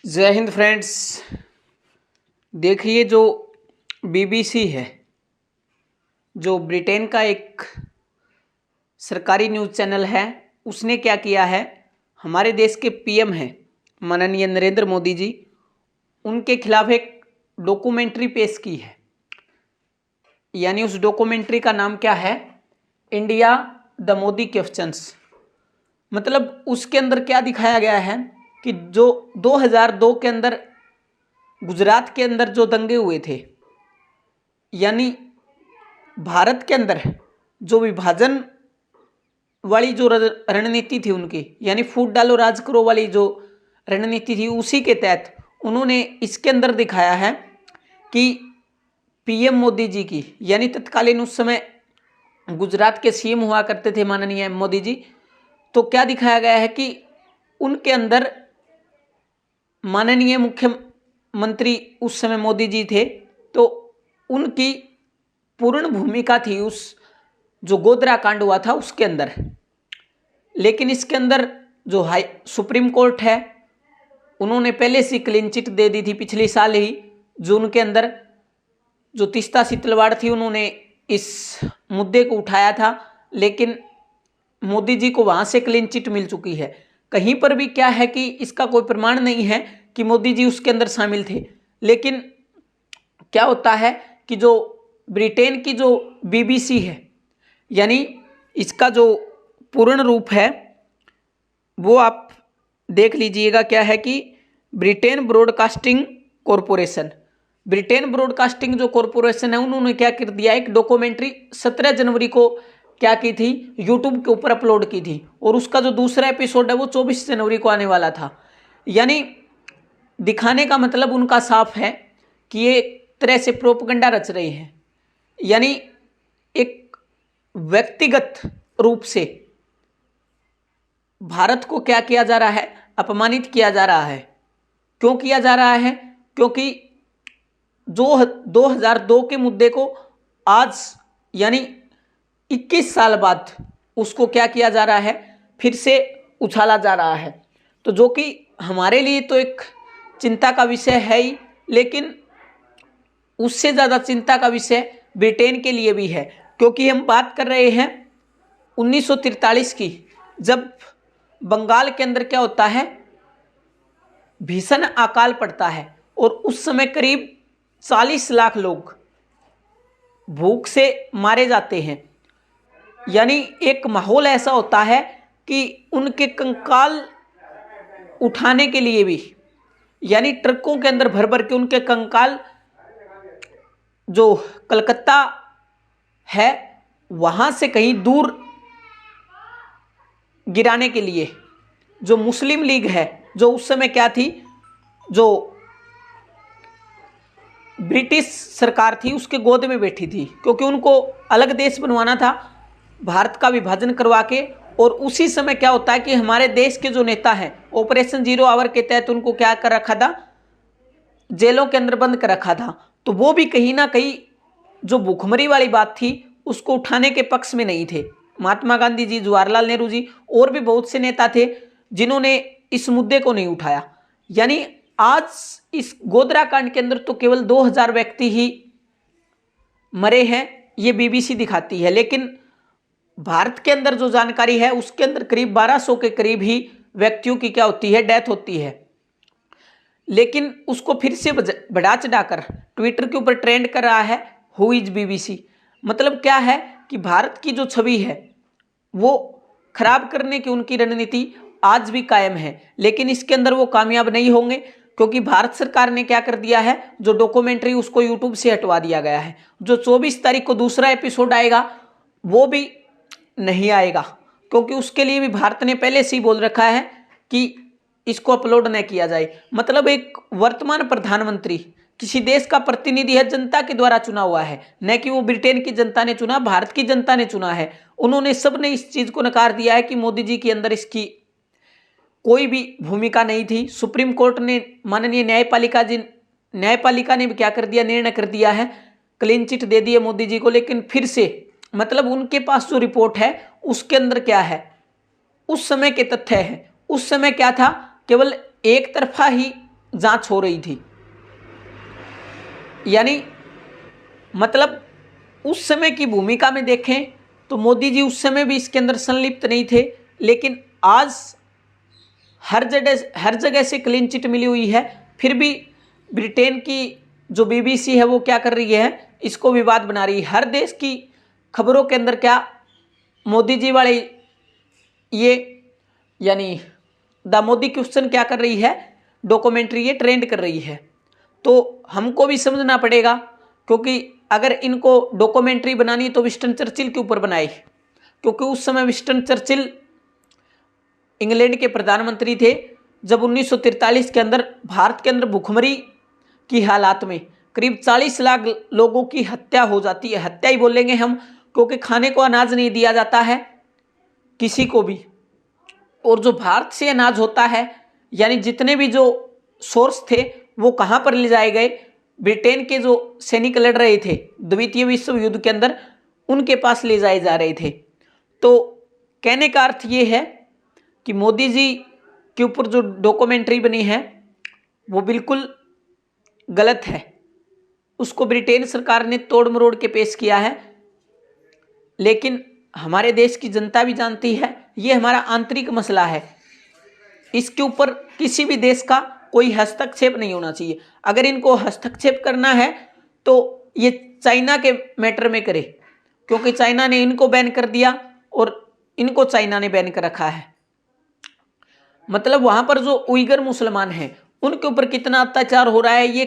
जय हिंद फ्रेंड्स। देखिए, जो बीबीसी है, जो ब्रिटेन का एक सरकारी न्यूज़ चैनल है, उसने क्या किया है, हमारे देश के पीएम हैं माननीय नरेंद्र मोदी जी, उनके खिलाफ एक डॉक्यूमेंट्री पेश की है। यानी उस डॉक्यूमेंट्री का नाम क्या है, इंडिया द मोदी क्वेश्चंस। मतलब उसके अंदर क्या दिखाया गया है कि जो 2002 के अंदर गुजरात के अंदर जो दंगे हुए थे, यानी भारत के अंदर जो विभाजन वाली जो रणनीति थी उनकी, यानी फूट डालो राज करो वाली जो रणनीति थी, उसी के तहत उन्होंने इसके अंदर दिखाया है कि पीएम मोदी जी की, यानी तत्कालीन उस समय गुजरात के सीएम हुआ करते थे माननीय मोदी जी, तो क्या दिखाया गया है कि उनके अंदर माननीय मुख्यमंत्री उस समय मोदी जी थे, तो उनकी पूर्ण भूमिका थी उस जो गोधरा कांड हुआ था उसके अंदर। लेकिन इसके अंदर जो सुप्रीम कोर्ट है, उन्होंने पहले से क्लीन चिट दे दी थी पिछले साल ही। जून के अंदर जो तीस्ता सीतलवाड़ थी, उन्होंने इस मुद्दे को उठाया था, लेकिन मोदी जी को वहां से क्लीन चिट मिल चुकी है। कहीं पर भी क्या है कि इसका कोई प्रमाण नहीं है कि मोदी जी उसके अंदर शामिल थे। लेकिन क्या होता है कि जो ब्रिटेन की जो बीबीसी है, यानी इसका जो पूर्ण रूप है वो आप देख लीजिएगा, क्या है कि Britain broadcasting corporation, Britain broadcasting जो कॉरपोरेशन है, उन्होंने क्या कर दिया, एक डॉक्यूमेंट्री 17 जनवरी को क्या की थी, यूट्यूब के ऊपर अपलोड की थी, और उसका जो दूसरा एपिसोड है वो 24 जनवरी को आने वाला था। यानी दिखाने का मतलब उनका साफ है कि ये एक तरह से प्रोपगंडा रच रहे हैं। यानी एक व्यक्तिगत रूप से भारत को क्या किया जा रहा है, अपमानित किया जा रहा है। क्यों किया जा रहा है? क्योंकि जो 2002 के मुद्दे को आज यानी 21 साल बाद उसको क्या किया जा रहा है, फिर से उछाला जा रहा है। तो जो कि हमारे लिए तो एक चिंता का विषय है ही, लेकिन उससे ज़्यादा चिंता का विषय ब्रिटेन के लिए भी है। क्योंकि हम बात कर रहे हैं 1943 की, जब बंगाल के अंदर क्या होता है, भीषण अकाल पड़ता है, और उस समय करीब 40 लाख लोग भूख से मारे जाते हैं। यानी एक माहौल ऐसा होता है कि उनके कंकाल उठाने के लिए भी, यानी ट्रकों के अंदर भर भर के उनके कंकाल जो कलकत्ता है वहां से कहीं दूर गिराने के लिए जो मुस्लिम लीग है, जो उस समय क्या थी, जो ब्रिटिश सरकार थी, उसके गोद में बैठी थी, क्योंकि उनको अलग देश बनवाना था भारत का विभाजन करवा के। और उसी समय क्या होता है कि हमारे देश के जो नेता हैं, ऑपरेशन जीरो आवर के तहत उनको क्या कर रखा था, जेलों के अंदर बंद कर रखा था। तो वो भी कहीं ना कहीं जो भूखमरी वाली बात थी उसको उठाने के पक्ष में नहीं थे। महात्मा गांधी जी, जवाहरलाल नेहरू जी और भी बहुत से नेता थे जिन्होंने इस मुद्दे को नहीं उठाया। यानी आज इस गोधरा कांड के अंदर तो केवल 2000 व्यक्ति ही मरे हैं, ये बीबीसी दिखाती है, लेकिन भारत के अंदर जो जानकारी है उसके अंदर करीब 1200 के करीब ही व्यक्तियों की क्या होती है, डेथ होती है। लेकिन उसको फिर से बढ़ा चढ़ाकर ट्विटर के ऊपर ट्रेंड कर रहा है हु इज बीबीसी। मतलब क्या है कि भारत की जो छवि है वो खराब करने की उनकी रणनीति आज भी कायम है, लेकिन इसके अंदर वो कामयाब नहीं होंगे, क्योंकि भारत सरकार ने क्या कर दिया है, जो डॉक्यूमेंट्री उसको यूट्यूब से हटवा दिया गया है। जो 24 तारीख को दूसरा एपिसोड आएगा वो भी नहीं आएगा, क्योंकि उसके लिए भी भारत ने पहले से ही बोल रखा है कि इसको अपलोड न किया जाए। मतलब एक वर्तमान प्रधानमंत्री किसी देश का प्रतिनिधि है, जनता के द्वारा चुना हुआ है, न कि वो ब्रिटेन की जनता ने चुना, भारत की जनता ने चुना है। उन्होंने सबने इस चीज को नकार दिया है कि मोदी जी के अंदर इसकी कोई भी भूमिका नहीं थी। सुप्रीम कोर्ट ने, माननीय न्यायपालिका ने भी क्या कर दिया, निर्णय कर दिया है, क्लीन चिट दे दी है मोदी जी को। लेकिन फिर से मतलब उनके पास जो रिपोर्ट है उसके अंदर क्या है, उस समय के तथ्य है। उस समय क्या था, केवल एक तरफा ही जांच हो रही थी। यानी मतलब उस समय की भूमिका में देखें तो मोदी जी उस समय भी इसके अंदर संलिप्त नहीं थे, लेकिन आज हर जगह से क्लीन चिट मिली हुई है। फिर भी ब्रिटेन की जो बीबीसी है वो क्या कर रही है, इसको विवाद बना रही है। हर देश की खबरों के अंदर क्या मोदी जी वाले ये यानी द मोदी क्वेश्चन क्या कर रही है, डॉक्यूमेंट्री ये ट्रेंड कर रही है। तो हमको भी समझना पड़ेगा, क्योंकि अगर इनको डॉक्यूमेंट्री बनानी तो विंस्टन चर्चिल के ऊपर बनाई, क्योंकि उस समय विंस्टन चर्चिल इंग्लैंड के प्रधानमंत्री थे जब 1943 के अंदर भारत के अंदर भूखमरी की हालात में करीब 40 लाख लोगों की हत्या हो जाती है। हत्या ही बोलेंगे हम, क्योंकि खाने को अनाज नहीं दिया जाता है किसी को भी। और जो भारत से अनाज होता है, यानी जितने भी जो सोर्स थे वो कहाँ पर ले जाए गए, ब्रिटेन के जो सैनिक लड़ रहे थे द्वितीय विश्व युद्ध के अंदर, उनके पास ले जाए जा रहे थे। तो कहने का अर्थ ये है कि मोदी जी के ऊपर जो डॉक्यूमेंट्री बनी है वो बिल्कुल गलत है। उसको ब्रिटेन सरकार ने तोड़ मरोड़ के पेश किया है, लेकिन हमारे देश की जनता भी जानती है ये हमारा आंतरिक मसला है। इसके ऊपर किसी भी देश का कोई हस्तक्षेप नहीं होना चाहिए। अगर इनको हस्तक्षेप करना है तो ये चाइना के मैटर में करे, क्योंकि चाइना ने इनको बैन कर दिया और इनको चाइना ने बैन कर रखा है। मतलब वहां पर जो उइगर मुसलमान हैं उनके ऊपर कितना अत्याचार हो रहा है ये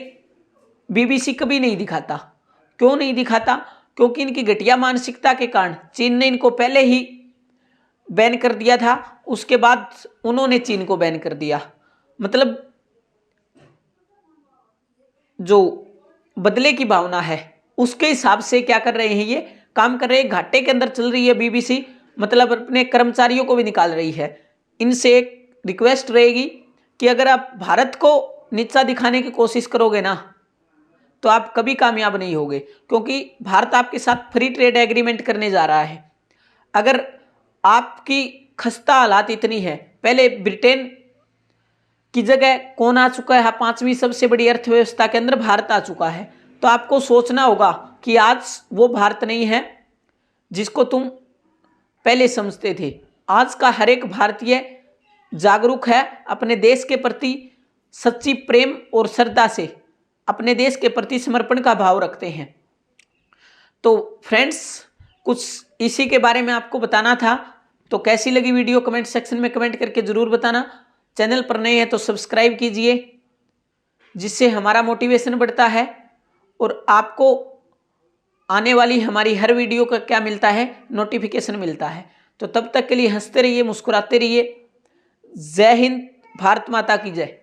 बीबीसी कभी नहीं दिखाता। क्यों नहीं दिखाता? क्योंकि इनकी घटिया मानसिकता के कारण चीन ने इनको पहले ही बैन कर दिया था, उसके बाद उन्होंने चीन को बैन कर दिया। मतलब जो बदले की भावना है उसके हिसाब से क्या कर रहे हैं, ये काम कर रहे हैं। घाटे के अंदर चल रही है बीबीसी, मतलब अपने कर्मचारियों को भी निकाल रही है। इनसे एक रिक्वेस्ट रहेगी कि अगर आप भारत को नीचा दिखाने की कोशिश करोगे ना तो आप कभी कामयाब नहीं होगे, क्योंकि भारत आपके साथ फ्री ट्रेड एग्रीमेंट करने जा रहा है। अगर आपकी खस्ता हालात इतनी है, पहले ब्रिटेन की जगह कौन आ चुका है, 5वीं सबसे बड़ी अर्थव्यवस्था के अंदर भारत आ चुका है। तो आपको सोचना होगा कि आज वो भारत नहीं है जिसको तुम पहले समझते थे। आज का हर एक भारतीय जागरूक है, अपने देश के प्रति सच्ची प्रेम और श्रद्धा से अपने देश के प्रति समर्पण का भाव रखते हैं। तो फ्रेंड्स, कुछ इसी के बारे में आपको बताना था। तो कैसी लगी वीडियो कमेंट सेक्शन में कमेंट करके ज़रूर बताना। चैनल पर नए हैं तो सब्सक्राइब कीजिए, जिससे हमारा मोटिवेशन बढ़ता है और आपको आने वाली हमारी हर वीडियो का क्या मिलता है, नोटिफिकेशन मिलता है। तो तब तक के लिए हंसते रहिए, मुस्कुराते रहिए। जय हिंद, भारत माता की जय।